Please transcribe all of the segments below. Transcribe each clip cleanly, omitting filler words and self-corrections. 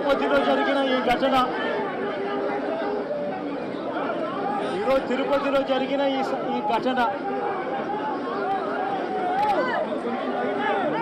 తిరుపతిలో జరిగిన ఈ ఘటన, ఈరోజు తిరుపతిలో జరిగిన ఈ ఘటన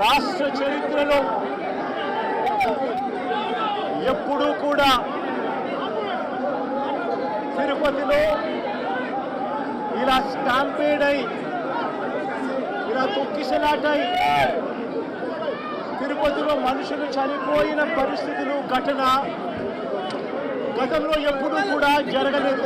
రాష్ట్ర చరిత్రలో ఎప్పుడూ కూడా తిరుపతిలో ఇలా స్టాంపేడ్ అయి, ఇలా తొక్కిసలాటై తిరుపతిలో మనుషులు చనిపోయిన పరిస్థితులు ఘటన గతంలో ఎప్పుడూ కూడా జరగలేదు.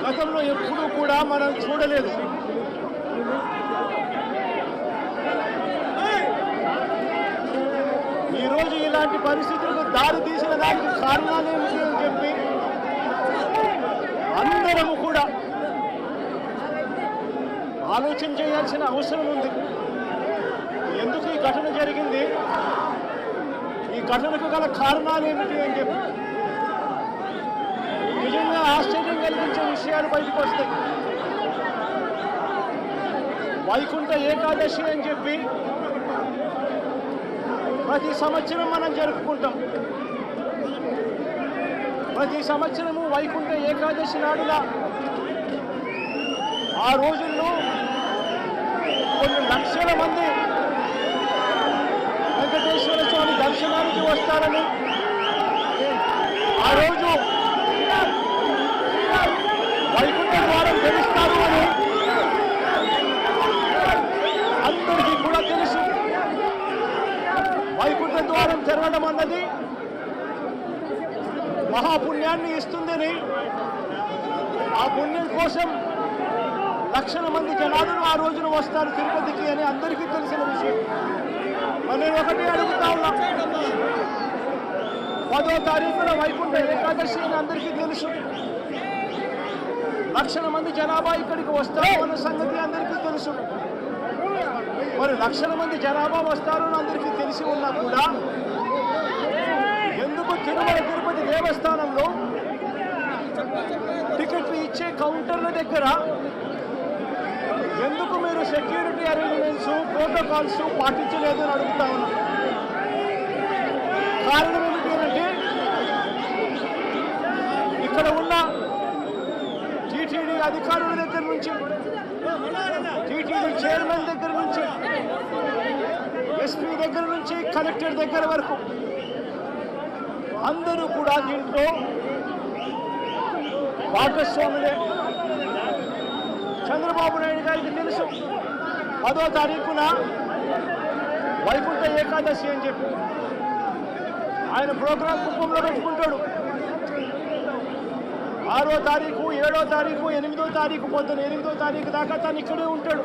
గతంలో ఎప్పుడూ కూడా మనం చూడలేదు. ఈరోజు ఇలాంటి పరిస్థితులకు దారి తీసిన దానికి కారణాలు ఏమిటి అని చెప్పి అందరము కూడా ఆలోచన చేయాల్సిన అవసరం ఉంది. ఎందుకు ఈ ఘటన జరిగింది, ఈ ఘటనకు గల కారణాలు ఏమిటి అని చెప్పి నిజంగా ఆశ్చర్యం కలిగించే విషయాలు బయటకు వస్తాయి. వైకుంఠ ఏకాదశి అని చెప్పి ప్రతి సంవత్సరం మనం జరుపుకుంటాం. ప్రతి సంవత్సరము వైకుంఠ ఏకాదశి నాడున ఆ రోజుల్లో కొన్ని లక్షల మంది వెంకటేశ్వర స్వామి దర్శనానికి వస్తారని, ఆ రోజు వైకుంఠ ద్వారం తెరుస్తారు అని అందరికీ కూడా తెలుసు. వైకుంఠ ద్వారం తెరవడం అన్నది మహాపుణ్యాన్ని ఇస్తుందని, ఆ పుణ్యం కోసం లక్షల మంది జనాలను ఆ రోజున వస్తారు తిరుపతికి అని అందరికీ తెలిసిన విషయం. నేను ఒకటి అడుగుతా ఉన్నా, 10వ తారీఖున వైకుంఠ ఏకాదశి అని అందరికీ తెలుసు. లక్షల మంది జనాభా ఇక్కడికి వస్తారు అన్న సంగతి అందరికీ తెలుసు. మరి లక్షల మంది జనాభా వస్తారు అని అందరికీ తెలిసి ఉన్నా కూడా ఎందుకు తిరుమల తిరుపతి దేవస్థానంలో టికెట్లు ఇచ్చే కౌంటర్ల దగ్గర ఎందుకు మీరు సెక్యూరిటీ అరేంజ్మెంట్స్, ప్రోటోకాల్స్ పాటించలేదు అని అడుగుతా ఉన్నాం. కారణం ఏమిటి అంటే ఇక్కడ ఉన్న టీటీడీ అధికారుల దగ్గర నుంచి, టీటీడీ చైర్మన్ దగ్గర నుంచి, ఎస్పీ దగ్గర నుంచి కలెక్టర్ దగ్గర వరకు అందరూ కూడా దీంట్లో భాగస్వాములే. చంద్రబాబు నాయుడు గారికి తెలుసు 10వ తారీఖున వైకుంఠ ఏకాదశి అని చెప్పి ఆయన ప్రోగ్రాం కుప్పంలో పెట్టుకుంటాడు. 6వ తారీఖు, 7వ తారీఖు, 8వ తారీఖు పొద్దున 8వ తారీఖు దాకా తను ఇక్కడే ఉంటాడు.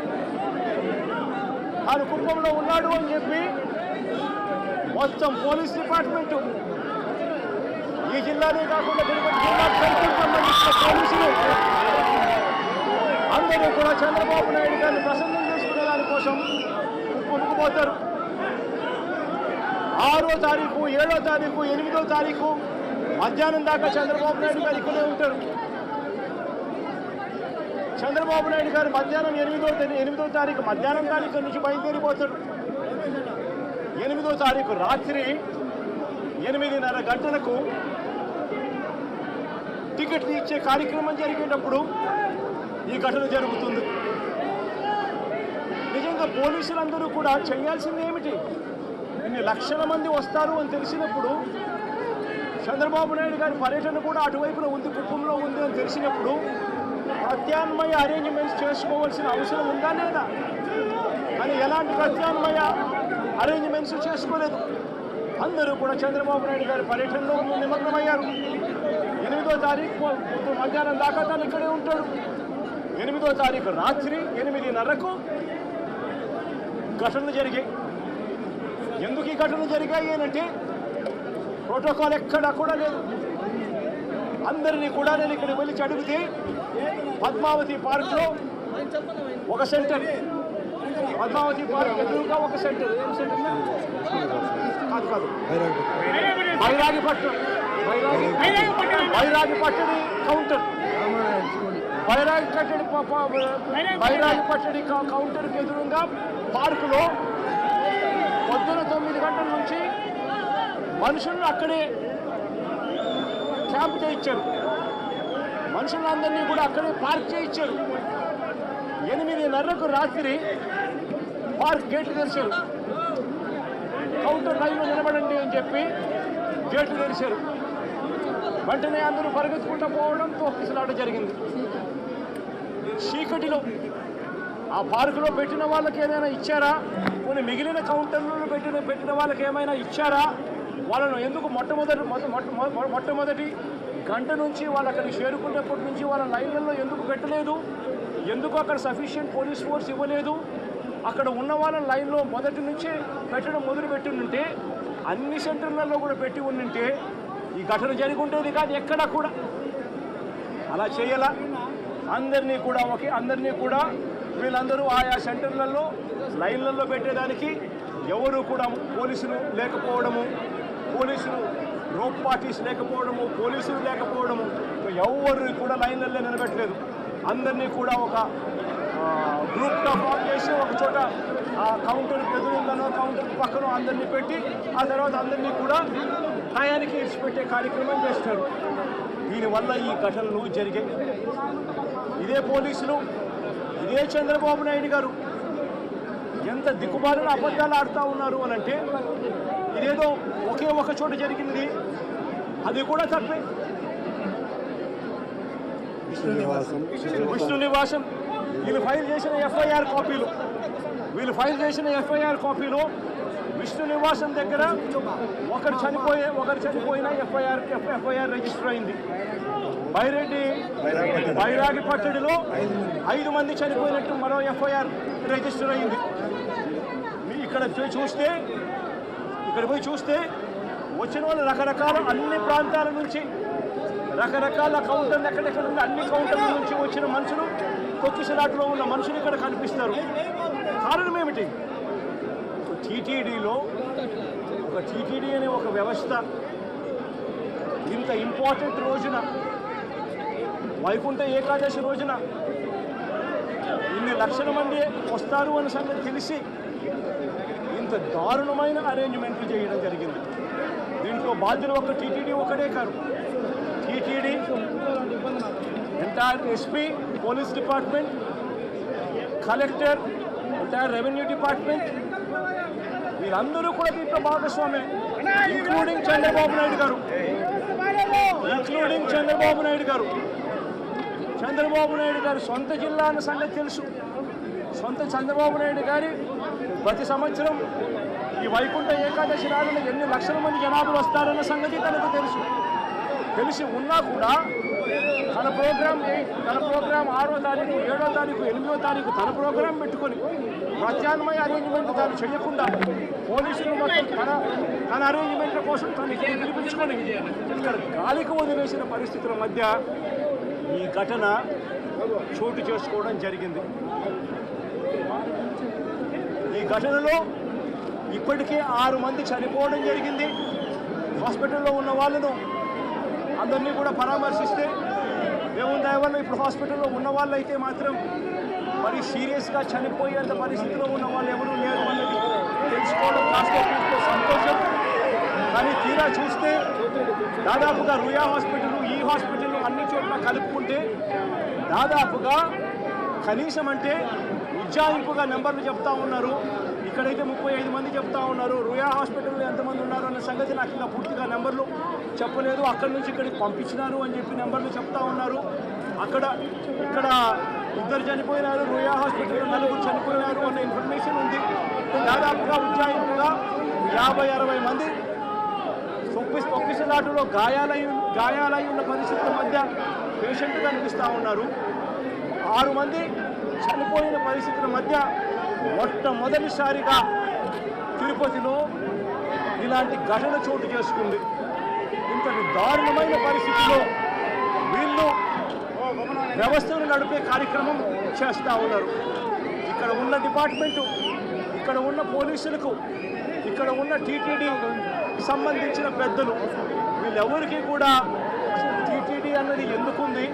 తాను కుప్పంలో ఉన్నాడు అని చెప్పి మొత్తం పోలీస్ డిపార్ట్మెంటు, ఈ జిల్లానే కాకుండా తిరుపతి జిల్లాకు సంబంధించిన పోలీసులు అందరూ కూడా చంద్రబాబు నాయుడు గారిని ప్రసన్నం చేసుకునే దానికోసం కొనుక్కుపోతారు. 6వ తారీఖు, 7వ తారీఖు, 8వ తారీఖు మధ్యాహ్నం దాకా చంద్రబాబు నాయుడు గారు ఇక్కడే ఉంటారు. చంద్రబాబు నాయుడు గారు మధ్యాహ్నం 8వ తారీఖు మధ్యాహ్నం తారీఖు నుంచి బయలుదేరిపోతాడు. 8వ తారీఖు రాత్రి 8:30 గంటలకు టికెట్లు ఇచ్చే కార్యక్రమం జరిగేటప్పుడు ఈ ఘటన జరుగుతుంది. నిజంగా పోలీసులందరూ కూడా చేయాల్సింది ఏమిటి? ఇన్ని లక్షల మంది వస్తారు అని తెలిసినప్పుడు, చంద్రబాబు నాయుడు గారి పర్యటన కూడా అటువైపున ఉంది, కుప్పంలో ఉంది అని తెలిసినప్పుడు ప్రత్యామ్నాయ అరేంజ్మెంట్స్ చేసుకోవాల్సిన అవసరం ఉందా లేదా? అని ఎలాంటి ప్రత్యామ్నాయ అరేంజ్మెంట్స్ చేసుకోలేదు. అందరూ కూడా చంద్రబాబు నాయుడు గారి పర్యటనలో నిమగ్నమయ్యారు. 8వ తారీఖు మధ్యాహ్నం దాకా తను ఇక్కడే ఉంటాడు. 8వ తారీఖు రాత్రి 8:30కు ఘటనలు జరిగాయి. ఎందుకు ఈ ఘటనలు జరిగాయి అంటే ప్రోటోకాల్ ఎక్కడా కూడా లేదు. అందరినీ కూడా నేను ఇక్కడికి వెళ్ళి అడిగితే పద్మావతి పార్క్లో ఒక సెంటర్, పద్మావతి పార్క్ ఎదురుగా ఒక సెంటర్, ఏం సెంటర్ కాదు బైరాగిపట్టడి కౌంటర్, బైరాగిపట్టడి కౌంటర్కి ఎదురుగా పార్కులో పొద్దున 9 గంటల నుంచి మనుషులను అక్కడే క్యాంప్ చేయించారు, మనుషులందరినీ కూడా అక్కడే పార్క్ చేయించారు. 8:30 రాత్రి పార్క్ గేట్లు తెరిచారు. కౌంటర్ లైన్లో నిలబడండి అని చెప్పి గేట్లు తెరిచారు. వెంటనే అందరూ పరిగెత్తుకుంటూ పోవడం, తోపిసలాట జరిగింది. చీకటిలో ఆ పార్కులో పెట్టిన వాళ్ళకి ఏమైనా ఇచ్చారా? కొన్ని మిగిలిన కౌంటర్లలో పెట్టిన వాళ్ళకి ఏమైనా ఇచ్చారా? వాళ్ళను ఎందుకు మొట్టమొదటి గంట నుంచి వాళ్ళు అక్కడికి చేరుకునేప్పటి నుంచి వాళ్ళ లైన్లలో ఎందుకు పెట్టలేదు? ఎందుకు అక్కడ సఫిషియెంట్ పోలీస్ ఫోర్స్ ఇవ్వలేదు? అక్కడ ఉన్న వాళ్ళ లైన్లో మొదటి నుంచే పెట్టడం మొదలుపెట్టి ఉంటే, అన్ని సెంటర్లలో కూడా పెట్టి ఉంటే ఈ ఘటన జరిగి ఉండేది కాదు. ఎక్కడా కూడా అలా చేయాల. అందరినీ కూడా వీళ్ళందరూ ఆయా సెంటర్లలో లైన్లలో పెట్టేదానికి ఎవరు కూడా పోలీసులు లేకపోవడము, పోలీసులు రోప్ పార్టీస్ లేకపోవడము, పోలీసులు లేకపోవడము, ఎవరు కూడా లైన్లలో నిలబెట్టలేదు. అందరినీ కూడా ఒక గ్రూప్గా ఫామ్ చేసి ఒక చోట కౌంటర్ ఎదురుందనో కౌంటర్ పక్కన అందరినీ పెట్టి ఆ తర్వాత అందరినీ కూడా న్యాయానికి ఇచ్చిపెట్టే కార్యక్రమం చేస్తారు. దీనివల్ల ఈ ఘటనలు జరిగాయి. ఇదే పోలీసులు, ఇదే చంద్రబాబు నాయుడు గారు ఎంత దిక్కుమాలిన అబద్ధాలు ఆడుతూ ఉన్నారు అనంటే, ఇదేదో ఒకే ఒక చోట జరిగింది, అది కూడా తప్పే. విష్ణు నివాసం వీళ్ళు ఫైల్ చేసిన కాపీలు విష్ణు నివాసం దగ్గర ఒకరు చనిపోయిన ఎఫ్ఐఆర్ రిజిస్టర్ అయింది. బైరాగి పట్టడిలో 5 మంది చనిపోయినట్టు మరో ఎఫ్ఐఆర్ రిజిస్టర్ అయింది. ఇక్కడ పోయి చూస్తే వచ్చిన వాళ్ళు రకరకాల అన్ని ప్రాంతాల నుంచి, రకరకాల కౌంటర్లు ఎక్కడెక్కడ ఉన్న అన్ని కౌంటర్ల నుంచి వచ్చిన మనుషులు, తొక్కిసలాట్లో ఉన్న మనుషులు ఇక్కడ కనిపిస్తారు. కారణం ఏమిటి? టీటీడీ అనే ఒక వ్యవస్థ ఇంత ఇంపార్టెంట్ రోజున, వైకుంఠ ఏకాదశి రోజున ఇన్ని లక్షల మంది వస్తారు అనే సంగతి తెలిసి ఇంత దారుణమైన అరేంజ్మెంట్లు చేయడం జరిగింది. దీంట్లో బాధ్యులు ఒక టీటీడీ ఒకటే కాదు, TTD, entire SP, police department, collector, entire revenue department, వీళ్ళందరూ కూడా దీంట్లో భాగస్వామే, ఇంక్లూడింగ్ చంద్రబాబు నాయుడు గారు. చంద్రబాబు నాయుడు గారు సొంత జిల్లా అన్న సంగతి తెలుసు. చంద్రబాబు నాయుడు గారి ప్రతి సంవత్సరం ఈ వైకుంఠ ఏకాదశి నాడున ఎన్ని లక్షల మంది జనాభాలు వస్తారన్న సంగతి తనకు తెలిసి ఉన్నా కూడా తన ప్రోగ్రాం 6వ తారీఖు, 7వ తారీఖు, 8వ తారీఖు తన ప్రోగ్రాం పెట్టుకొని ప్రత్యామ్నాయ అరేంజ్మెంట్ తాను చేయకుండా పోలీసులు మొత్తం తన అరేంజ్మెంట్ల కోసం తను ఇక్కడ పిలిపించుకొని ఇక్కడ గాలికి వదిలేసిన పరిస్థితుల మధ్య ఈ ఘటన చోటు చేసుకోవడం జరిగింది. ఈ ఘటనలో ఇప్పటికే 6 మంది చనిపోవడం జరిగింది. హాస్పిటల్లో ఉన్న వాళ్ళను అందరినీ కూడా పరామర్శిస్తే దేవుని దయ వల్ల ఇప్పుడు హాస్పిటల్లో ఉన్న వాళ్ళు అయితే మాత్రం మరి సీరియస్గా చనిపోయేంత పరిస్థితిలో ఉన్న వాళ్ళు ఎవరూ లేరు అన్నది తెలుసుకోవడం కాస్త సంతోషం. కానీ తీరా చూస్తే దాదాపుగా రుయా హాస్పిటల్, ఈ హాస్పిటల్ అన్ని చోట్ల కలుపుకుంటే దాదాపుగా కనీసం అంటే ఉజ్జాయింపుగా నెంబర్లు చెప్తా ఉన్నారు. ఇక్కడైతే 35 మంది చెప్తా ఉన్నారు. రుయా హాస్పిటల్లో ఎంతమంది ఉన్నారు అన్న సంగతి నాకు ఇంకా పూర్తిగా నెంబర్లు చెప్పలేదు. అక్కడి నుంచి ఇక్కడికి పంపించినారు అని చెప్పి నెంబర్లు చెప్తా ఉన్నారు. ఇక్కడ 2 చనిపోయినారు, రుయా హాస్పిటల్లో 4 చనిపోయినారు అన్న ఇన్ఫర్మేషన్ ఉంది. దాదాపుగా ఉజ్జాయింపుగా 50-60 మంది తొక్కిసలాటలో గాయాలై ఉన్న పరిస్థితుల మధ్య పేషెంట్ కనిపిస్తూ ఉన్నారు. 6 మంది చనిపోయిన పరిస్థితుల మధ్య మొట్టమొదటిసారిగా తిరుపతిలో ఇలాంటి ఘటన చోటు చేసుకుంది. ఇంతటి దారుణమైన పరిస్థితిలో వీళ్ళు వ్యవస్థను నడిపే కార్యక్రమం చేస్తూ ఉన్నారు. ఇక్కడ ఉన్న డిపార్ట్మెంటు, ఇక్కడ ఉన్న పోలీసులకు, ఇక్కడ ఉన్న టీటీడీ సంబంధించిన పెద్దలు, వీళ్ళెవరికి కూడా టీటీడీ అన్నది ఎందుకుంది,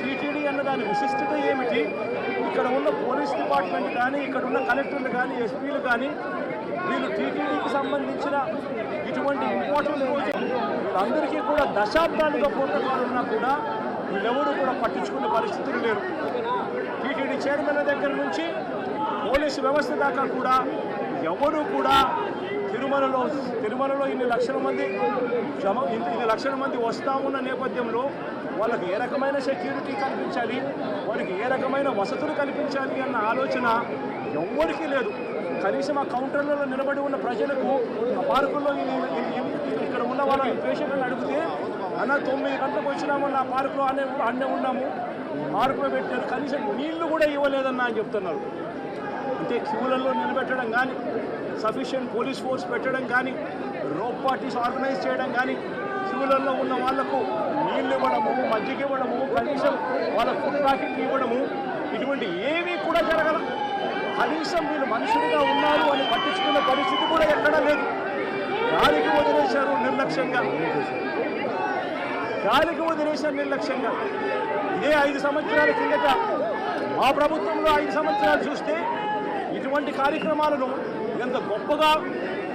టీటీడీ అన్న దాని విశిష్టత ఏమిటి, ఇక్కడ ఉన్న పోలీస్ డిపార్ట్మెంట్ కానీ, ఇక్కడ ఉన్న కలెక్టర్లు కానీ, ఎస్పీలు కానీ వీళ్ళు టీటీడీకి సంబంధించిన ఇటువంటి ఇంపార్టెంట్ రోజు వీళ్ళందరికీ కూడా దశాబ్దాలుగా ప్రోటోకాల్ ఉన్నా కూడా వీళ్ళెవరూ కూడా పట్టించుకునే పరిస్థితులు లేరు. టీటీడీ చైర్మన్ దగ్గర నుంచి పోలీసు వ్యవస్థ దాకా కూడా ఎవరు కూడా తిరుమలలో ఇన్ని లక్షల మంది వస్తా ఉన్న నేపథ్యంలో వాళ్ళకి ఏ రకమైన సెక్యూరిటీ కల్పించాలి, వారికి ఏ రకమైన వసతులు కల్పించాలి అన్న ఆలోచన ఎవ్వరికీ లేదు. కనీసం ఆ కౌంటర్లలో నిలబడి ఉన్న ప్రజలకు ఆ పార్కుల్లో ఇక్కడ ఉన్న వాళ్ళ పేషెంట్లను అడిగితే అన్న 9 గంటలకు వచ్చినామన్న ఆ పార్కులో అన్నే ఉన్నాము, పార్కులో పెట్టారు, కనీసం నీళ్లు కూడా ఇవ్వలేదన్నా అని చెప్తున్నారు. అంటే క్యూలలో నిలబెట్టడం కానీ, సఫిషియెంట్ పోలీస్ ఫోర్స్ పెట్టడం కానీ, రోప్ పార్టీస్ ఆర్గనైజ్ చేయడం కానీ, క్యూలలో ఉన్న వాళ్లకు నీళ్ళు ఇవ్వడము, మజ్జిగ ఇవ్వడము, కనీసం వాళ్ళ ఫుడ్ ప్యాకెట్లు ఇవ్వడము, ఇటువంటి ఏమీ కూడా జరగల. కనీసం వీళ్ళు మనుషులుగా ఉన్నారు అని పట్టించుకునే పరిస్థితి కూడా ఎక్కడా లేదు. గాలికి వదిలేశారు నిర్లక్ష్యంగా. ఇదే 5 సంవత్సరాల కిందట మా ప్రభుత్వంలో 5 సంవత్సరాలు చూస్తే ఇటువంటి కార్యక్రమాలను ఎంత గొప్పగా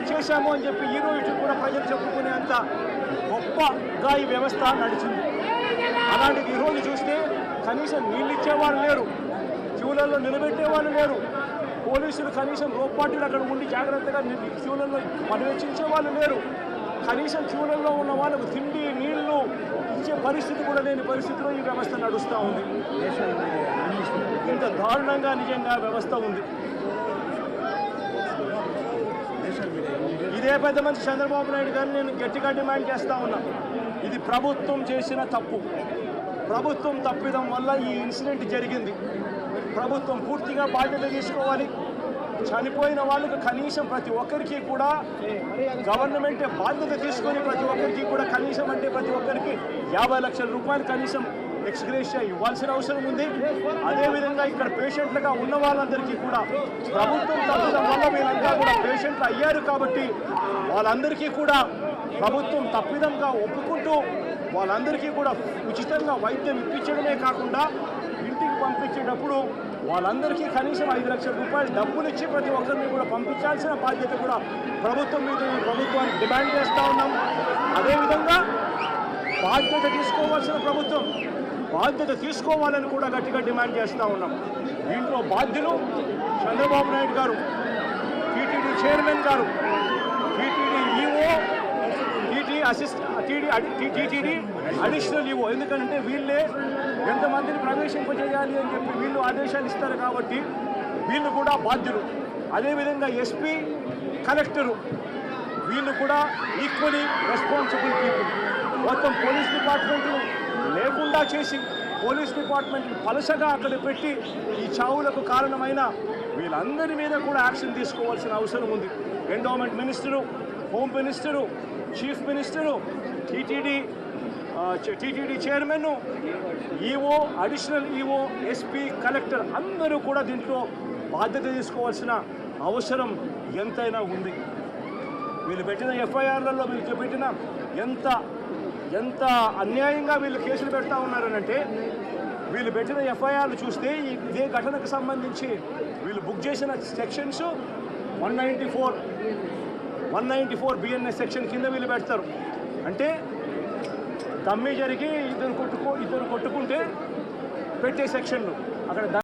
చేశాము అని చెప్పి ఈరోజు కూడా ప్రజలు చెప్పుకునేంత గొప్పగా ఈ వ్యవస్థ నడిచింది. అలాంటిది ఈరోజు చూస్తే కనీసం నీళ్ళు ఇచ్చేవాళ్ళు లేరు, క్యూలలో నిలబెట్టేవాళ్ళు లేరు, పోలీసులు కనీసం రోప్ పార్టీలు అక్కడ ఉండి జాగ్రత్తగా క్యూలలో పర్యవేక్షించే వాళ్ళు లేరు, కనీసం క్యూలలో ఉన్న వాళ్ళకు తిండి నీళ్లు ఇచ్చే పరిస్థితి కూడా లేని పరిస్థితిలో ఈ వ్యవస్థ నడుస్తూ ఉంది. ఇంత దారుణంగా నిజంగా వ్యవస్థ ఉంది. ఇదే పెద్ద మనిషి చంద్రబాబు నాయుడు గారిని నేను గట్టిగా డిమాండ్ చేస్తూ ఉన్నా. ఇది ప్రభుత్వం చేసిన తప్పు. ప్రభుత్వం తప్పిదం వల్ల ఈ ఇన్సిడెంట్ జరిగింది. ప్రభుత్వం పూర్తిగా బాధ్యత తీసుకోవాలి. చనిపోయిన వాళ్ళకు కనీసం ప్రతి ఒక్కరికి కూడా గవర్నమెంటే బాధ్యత తీసుకొని ప్రతి ఒక్కరికి కూడా కనీసం అంటే ప్రతి ఒక్కరికి 50 లక్షల రూపాయలు కనీసం ఎక్స్గ్రేషియా ఇవ్వాల్సిన అవసరం ఉంది. అదేవిధంగా ఇక్కడ పేషెంట్లుగా ఉన్న వాళ్ళందరికీ కూడా ప్రభుత్వం తప్పడం వల్ల వీళ్ళంతా కూడా పేషెంట్లు అయ్యారు కాబట్టి వాళ్ళందరికీ కూడా ప్రభుత్వం తప్పిదంగా ఒప్పుకుంటూ వాళ్ళందరికీ కూడా ఉచితంగా వైద్యం ఇప్పించడమే కాకుండా ఇంటికి పంపించేటప్పుడు వాళ్ళందరికీ కనీసం 5 లక్షల రూపాయలు డబ్బులు ఇచ్చి ప్రతి ఒక్కరిని కూడా పంపించాల్సిన బాధ్యత కూడా ప్రభుత్వం మీద ప్రభుత్వానికి డిమాండ్ చేస్తూ ఉన్నాం. అదేవిధంగా బాధ్యత తీసుకోవాల్సిన ప్రభుత్వం బాధ్యత తీసుకోవాలని కూడా గట్టిగా డిమాండ్ చేస్తూ ఉన్నాం. దీంట్లో బాధ్యులు చంద్రబాబు నాయుడు గారు, టీటీడీ చైర్మన్ గారు, TTD EO, TTD additional EO. ఎందుకంటే వీళ్ళే ఎంతమందిని ప్రవేశింపజేయాలి అని చెప్పి వీళ్ళు ఆదేశాలు ఇస్తారు కాబట్టి వీళ్ళు కూడా బాధ్యులు. అదేవిధంగా ఎస్పీ, కలెక్టరు వీళ్ళు కూడా ఈక్వలీ రెస్పాన్సిబుల్ పీపుల్. మొత్తం పోలీస్ డిపార్ట్మెంట్లు లేకుండా చేసి పోలీస్ డిపార్ట్మెంట్ని పలసగా అక్కడ పెట్టి ఈ చావులకు కారణమైన వీళ్ళందరి మీద కూడా యాక్షన్ తీసుకోవాల్సిన అవసరం ఉంది. Endowment minister, home minister, chief minister, TTD chairman, EO, additional EO, SP, collector అందరూ కూడా దీంట్లో బాధ్యత తీసుకోవాల్సిన అవసరం ఎంతైనా ఉంది. వీళ్ళు పెట్టిన ఎఫ్ఐఆర్లలో వీళ్ళు పెట్టిన ఎంత అన్యాయంగా వీళ్ళు కేసులు పెడతా ఉన్నారనంటే వీళ్ళు పెట్టిన ఎఫ్ఐఆర్లు చూస్తే ఇదే ఘటనకు సంబంధించి వీళ్ళు బుక్ చేసిన సెక్షన్స్ 194 బిఎన్ఎస్ సెక్షన్ కింద వీళ్ళు పెడతారు. అంటే దమ్మి జరిగి ఇద్దరు కొట్టుకుంటే పెట్టే సెక్షన్లు అక్కడ